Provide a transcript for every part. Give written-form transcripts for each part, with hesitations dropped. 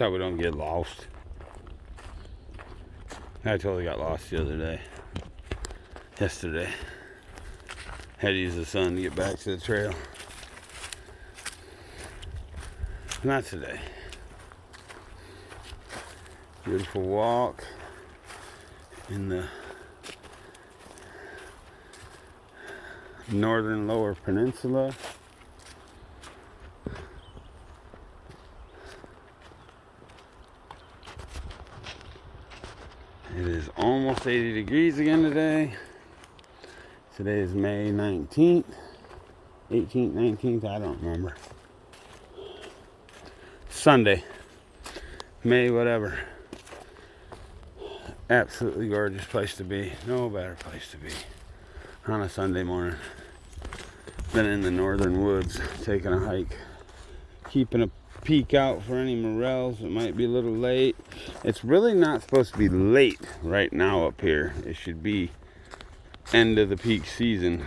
how we don't get lost. I totally got lost the other day. Yesterday. Had to use the sun to get back to the trail. Not today. Beautiful walk in the northern lower peninsula. It is almost 80 degrees again today. Today is May 19th, 18th, 19th, I don't remember. Sunday, May whatever. Absolutely gorgeous place to be. No better place to be on a Sunday morning than in the northern woods, taking a hike, keeping a peek out for any morels. It might be a little late. It's really not supposed to be late right now up here. It should be end of the peak season.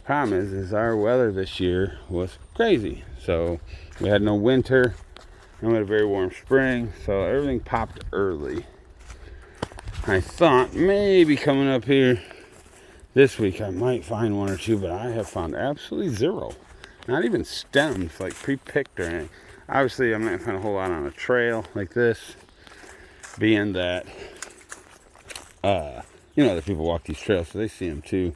Problem is our weather this year was crazy. So we had no winter and we had a very warm spring, so everything popped early. I thought maybe coming up here this week I might find one or two, but I have found absolutely zero. Not even stems, like pre-picked or anything. Obviously, I'm not going to find a whole lot on a trail like this, being that, other people walk these trails, so they see them too.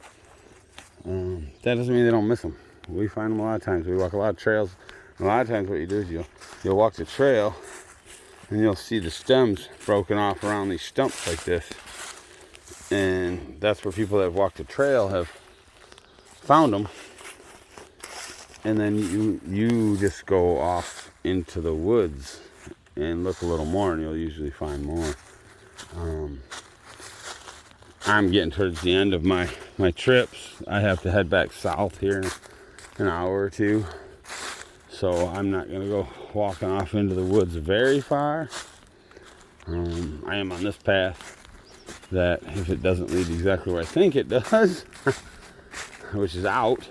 That doesn't mean they don't miss them. We find them a lot of times. We walk a lot of trails. And a lot of times what you do is you'll walk the trail, and you'll see the stems broken off around these stumps like this. And that's where people that have walked the trail have found them. And then you just go off into the woods and look a little more, and you'll usually find more. I'm getting towards the end of my trips. I have to head back south here in an hour or two. So I'm not going to go walking off into the woods very far. I am on this path that if it doesn't lead exactly where I think it does, which is out,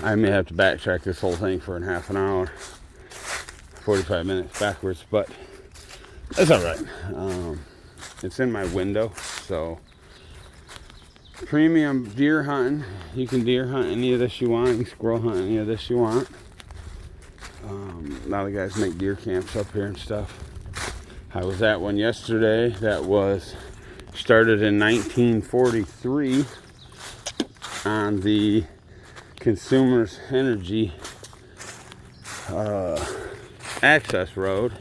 I may have to backtrack this whole thing for half an hour, 45 minutes backwards, but that's all right. It's in my window, so premium deer hunting. You can deer hunt any of this you want. You can squirrel hunt any of this you want. A lot of guys make deer camps up here and stuff. I was at one yesterday that was started in 1943 on the Consumers Energy access road,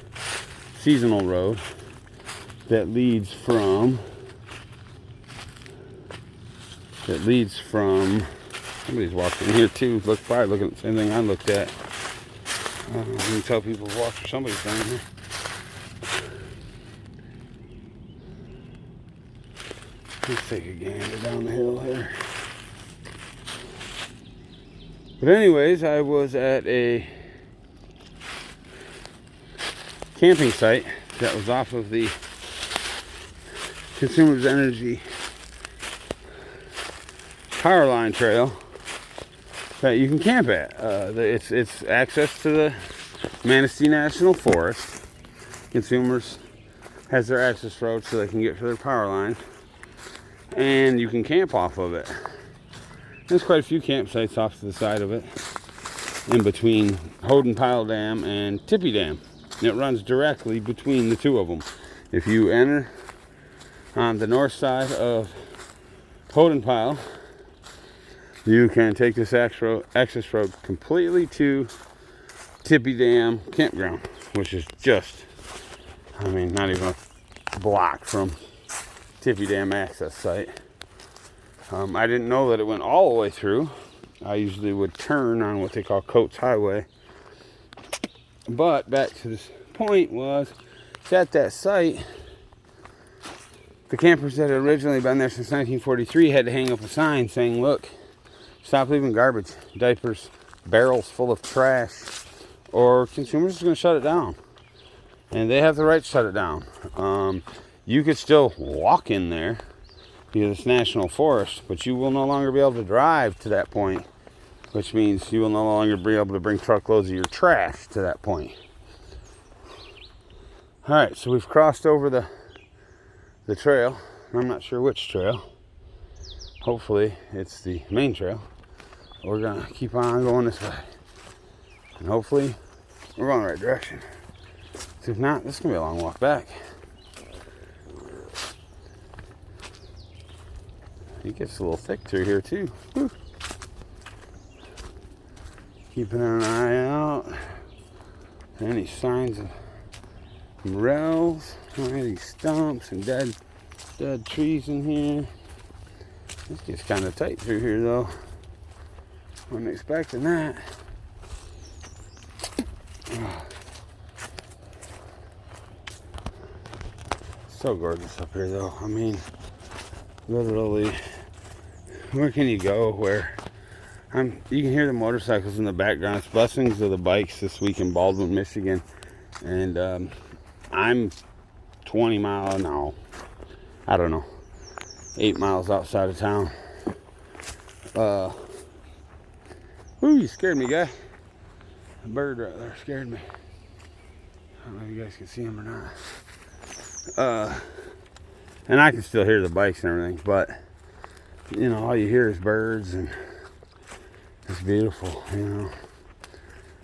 seasonal road, that leads from somebody's walking here too, probably looking at the same thing I looked at. You can tell people have walked or somebody's down here. Let's take a gander down the hill here. But anyways, I was at a camping site that was off of the Consumers Energy power line trail that you can camp at. It's access to the Manistee National Forest. Consumers has their access road so they can get to their power line, and you can camp off of it. There's quite a few campsites off to the side of it, in between Houghton Pile Dam and Tippy Dam. It runs directly between the two of them. If you enter on the north side of Houghton Pile, you can take this access road completely to Tippy Dam Campground, which is just, not even a block from Tippy Dam access site. I didn't know that it went all the way through. I usually would turn on what they call Coates Highway. But back to this point was, it's at that site, the campers that had originally been there since 1943 had to hang up a sign saying, look, stop leaving garbage, diapers, barrels full of trash, or Consumers is going to shut it down. And they have the right to shut it down. You could still walk in there because it's national forest, but you will no longer be able to drive to that point, which means you will no longer be able to bring truckloads of your trash to that point. All right, so we've crossed over the trail. I'm not sure which trail. Hopefully it's the main trail. We're gonna keep on going this way. And hopefully we're going the right direction. If not, this is gonna be a long walk back. It gets a little thick through here too. Whew. Keeping an eye out. Any signs of morels? Any stumps and dead trees in here. This gets kind of tight through here though. Wasn't expecting that. So gorgeous up here though. I mean, literally, where can you go where you can hear the motorcycles in the background. It's blessings of the bikes this week in Baldwin, Michigan. And I'm 20 miles now. I don't know. 8 miles outside of town. Ooh, you scared me, guy. A bird right there scared me. I don't know if you guys can see him or not. And I can still hear the bikes and everything, but you know, all you hear is birds, and it's beautiful, you know.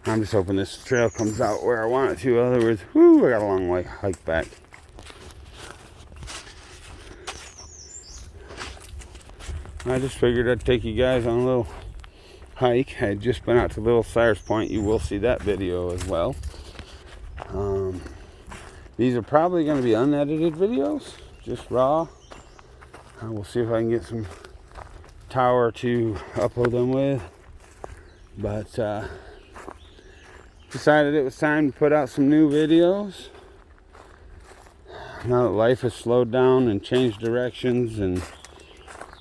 I'm just hoping this trail comes out where I want it to. In other words, whoo, I got a long way hike back. I just figured I'd take you guys on a little hike. I had just been out to Little Cyrus Point. You will see that video as well. These are probably going to be unedited videos, just raw. We'll see if I can get some tower to upload them with. But decided it was time to put out some new videos. Now that life has slowed down and changed directions and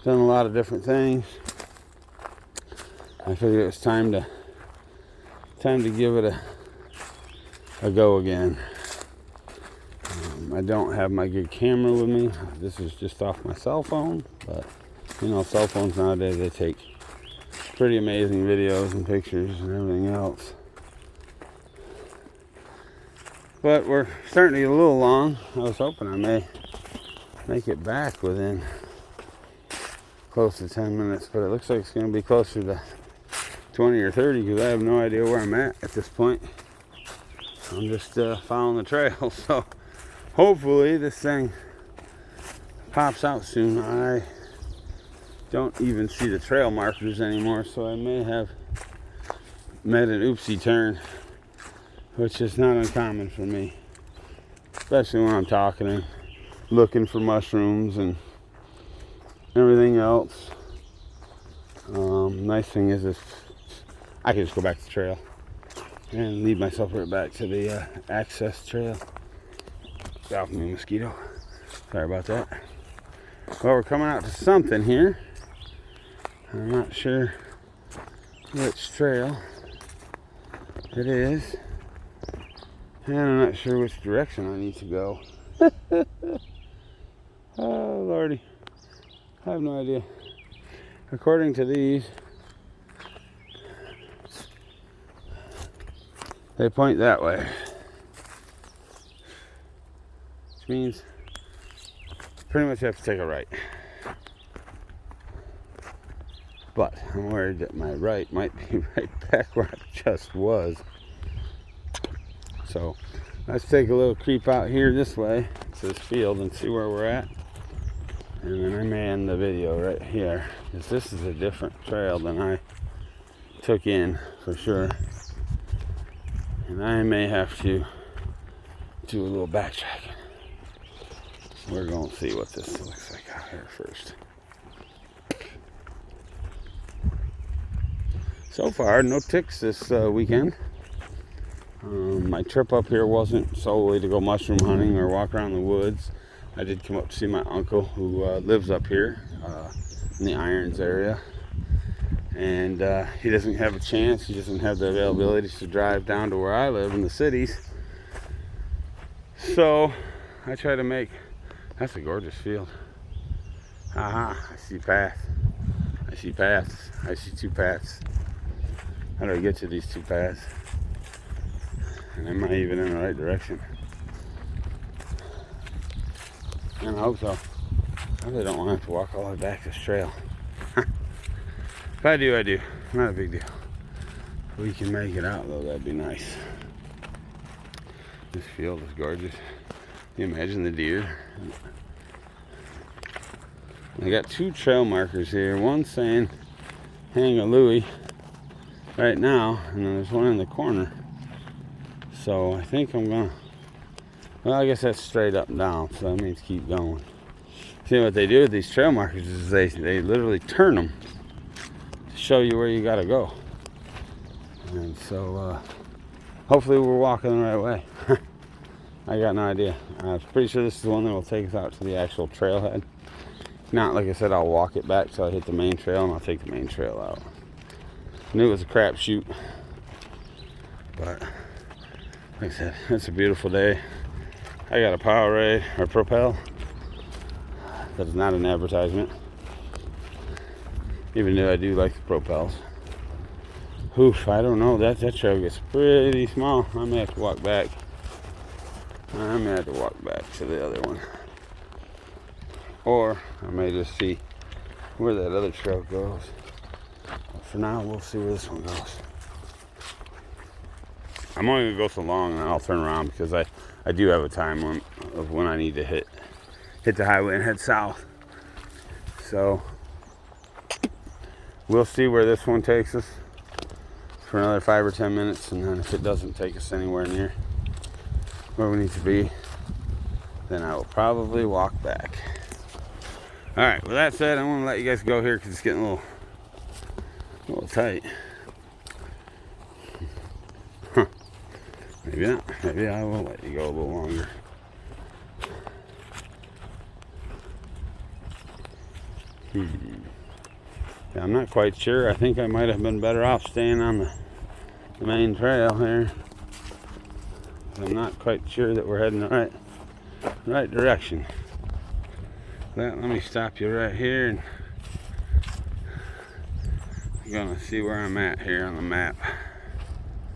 done a lot of different things, I figured it was time to give it a go again. I don't have my good camera with me. This is just off my cell phone, but you know, cell phones nowadays, they take pretty amazing videos and pictures and everything else. But we're starting to get a little long. I was hoping I may make it back within close to 10 minutes, but it looks like it's going to be closer to 20 or 30 because I have no idea where I'm at this point. I'm just following the trail, so hopefully this thing pops out soon. I don't even see the trail markers anymore, so I may have made an oopsie turn, which is not uncommon for me, especially when I'm talking and looking for mushrooms and everything else. Nice thing is I can just go back to the trail and lead myself right back to the access trail. Get off me, mosquito. Sorry about that. Well, we're coming out to something here. I'm not sure which trail it is, and I'm not sure which direction I need to go. Oh, Lordy. I have no idea. According to these, they point that way, which means pretty much have to take a right. But I'm worried that my right might be right back where I just was. So let's take a little creep out here this way to this field and see where we're at. And then I may end the video right here, because this is a different trail than I took in for sure. And I may have to do a little backtracking. We're going to see what this looks like out here first. So far, no ticks this weekend. My trip up here wasn't solely to go mushroom hunting or walk around the woods. I did come up to see my uncle who lives up here in the Irons area. And he doesn't have a chance. He doesn't have the availability to drive down to where I live in the cities. So I try to make... That's a gorgeous field. Aha, I see path. I see paths. I see two paths. How do I get to these two paths? And am I even in the right direction? And I hope so. I really don't want to have to walk all the way back this trail. If I do, I do. Not a big deal. If we can make it out though, that'd be nice. This field is gorgeous. Can you imagine the deer? I got 2 trail markers here. One saying hang a Louie right now, and then there's one in the corner. So I think I'm gonna, well, I guess that's straight up and down, so that means keep going. See, what they do with these trail markers is they literally turn them to show you where you gotta go. And so hopefully we're walking the right way. I got no idea. I'm pretty sure this is the one that will take us out to the actual trailhead. Not, like I said, I'll walk it back till I hit the main trail, and I'll take the main trail out. I knew it was a crapshoot, but like I said, it's a beautiful day. I got a Powerade or Propel. That is not an advertisement, even though I do like the Propels. Oof, I don't know. That trail gets pretty small. I may have to walk back. I may have to walk back to the other one. Or I may just see where that other trail goes. But for now, we'll see where this one goes. I'm only gonna go so long, and then I'll turn around because I do have a time limit of when I need to hit the highway and head south. So we'll see where this one takes us for another 5 or 10 minutes, and then if it doesn't take us anywhere near where we need to be, then I will probably walk back. All right, with that said, I'm gonna let you guys go here because it's getting a little tight. Huh. Maybe not. Maybe I will let you go a little longer. Yeah, I'm not quite sure. I think I might have been better off staying on the main trail here. I'm not quite sure that we're heading the right direction. Let me stop you right here, and I'm gonna see where I'm at here on the map.